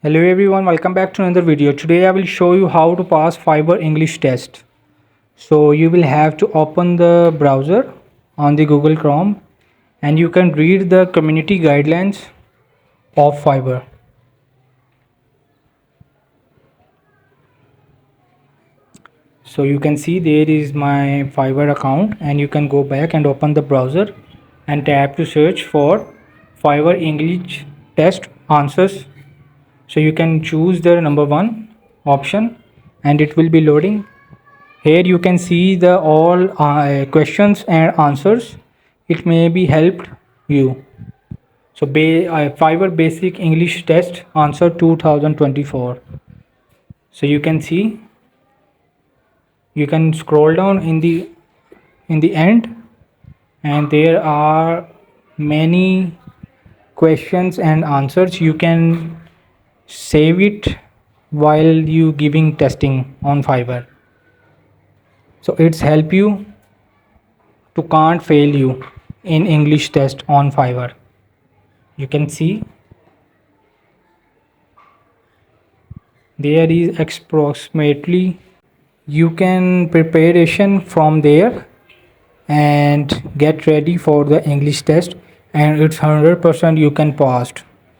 Hello everyone, welcome back to another video. Today I will show you how to pass Fiverr English test. So you will have to open the browser on the Google Chrome and you can read the community guidelines of Fiverr. So you can see there is my Fiverr account and you can go back and open the browser and tap to search for Fiverr English test answers. So you can choose the number 1 option and it will be loading. Here you can see the all questions and answers. It may be helped you. So Fiverr Basic English Test Answer 2024. So you can see, you can scroll down in the end and there are many questions and answers. You can save it while you giving testing on Fiverr. So it's help you to can't fail you in English test on Fiverr. You can see there is approximately, you can preparation from there and get ready for the English test, and it's 100% you can pass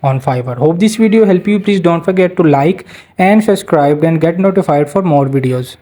on Fiverr. Hope this video help you. Please don't forget to like and subscribe and get notified for more videos.